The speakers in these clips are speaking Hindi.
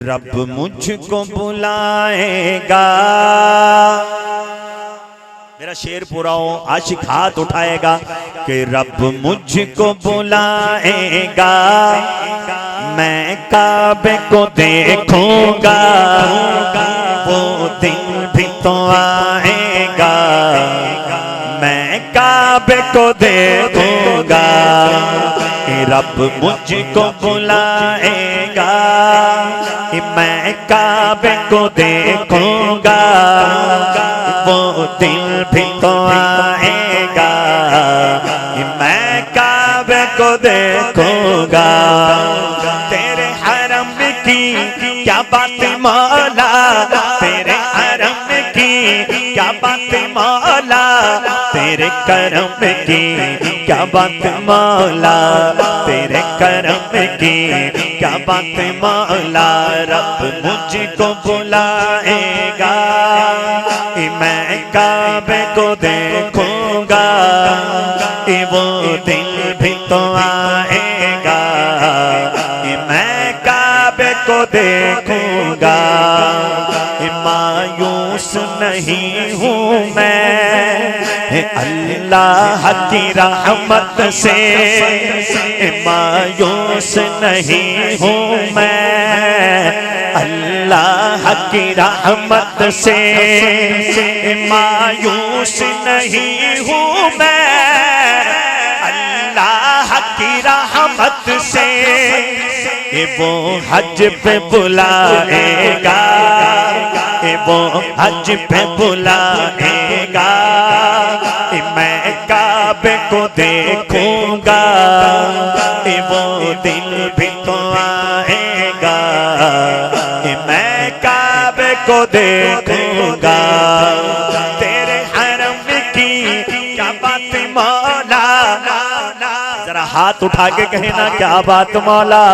रब मुझको बुलाएगा। मेरा शेर पूरा हो, आशिक हाथ उठाएगा कि रब मुझको बुलाएगा, मैं काबे को देखूंगा, वो दिन भी तो आएगा, मैं काबे को देखूंगा। रब मुझको बुलाएगा, मैं काबे को देखूंगा, वो दिल भी तो आएगा, मैं काबे को देखूंगा। तेरे हरम की क्या बात मौला, तेरे हरम की क्या बात मौला, तेरे करम की क्या बात मौला, तेरे करम की क्या बात मौला। रब मुझको बुलाएगा, मैं काबे को देखूंगा, वो दिल भी तो आएगा, मैं काबे को देखूंगा। मायूस नहीं हूँ मैं अल्लाह की रहमत से, मायूस नहीं हूँ मैं अल्लाह की रहमत से, मायूस नहीं हूँ मैं अल्लाह की रहमत से। वो हज पे बुलाएगा, वो हज पे बुलाएगा, मैं काबे को देखूंगा, वो दिल भी तो आएगा, मैं काबे को देखूंगा। तेरे हरम की क्या बात मौला, जरा हाथ उठा के कहना क्या बात मौला।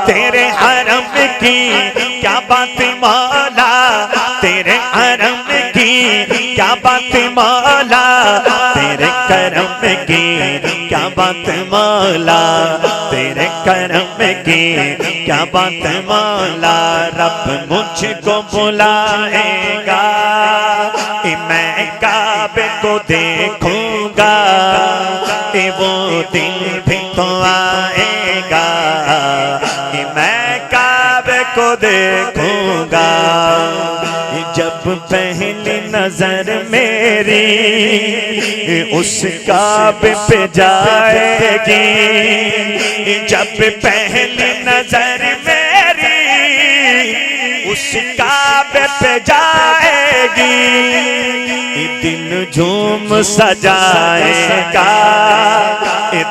तेरे हरम की क्या बात मौला, तेरे हरम की क्या बात मौला, तेरे करम की क्या बात मौला, तेरे करम की क्या बात मौला। रब मुझको बुलाएगा, मैं काबे को देखूंगा, वो दिल भी तो आएगा, मैं काबे को देखूंगा। जब पहली नजर मेरी उस काबे पे जाएगी, जब पहली नजर मेरी उस काबे पे जाएगी, दिल झूम सजाएगा,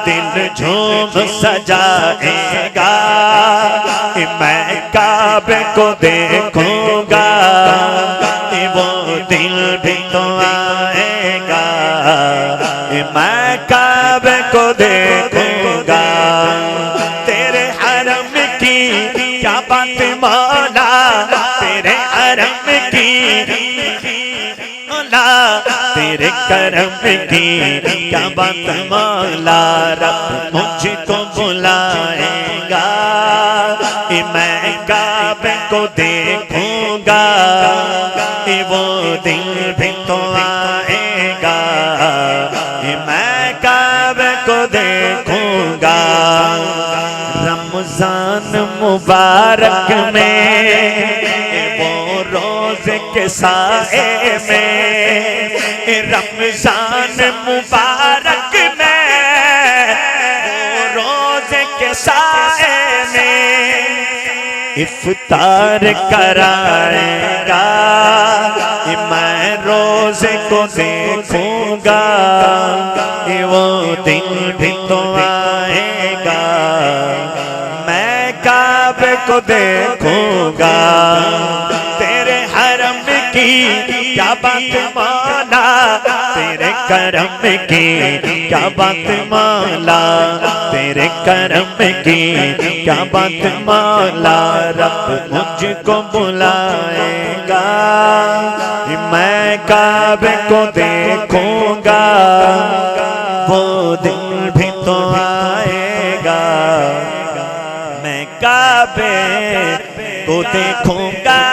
दिल झूम सजाएगा, मैं काबे को देखूंगा, वो दिल भी तो आएगा, मैं काबे को देखूंगा। तेरे हरम की क्या बात मौला, तेरे हरम की मौला, तेरे करम की क्या बात मौला। रब मुझको बुलाएगा, मैं काबे को देखूंगा, वो दिल भी तो आएगा, मैं काबे को देखूंगा। रमजान मुबारक में वो रोज़े के साए में, रमजान मुबारक में वो रोज़े के साए में इफ्तार कराएगा, मैं रोज़े को देखूंगा, वो दिन भी तो आएगा, मैं काबे को देखूंगा। तेरे हरम की क्या बात मौला, तेरे करम की क्या बात मौला, तेरे करम की क्या बात मौला। रब मुझको बुलाएगा, मैं काबे को देखूंगा, वो दिल भी तो आएगा, मैं काबे को देखूंगा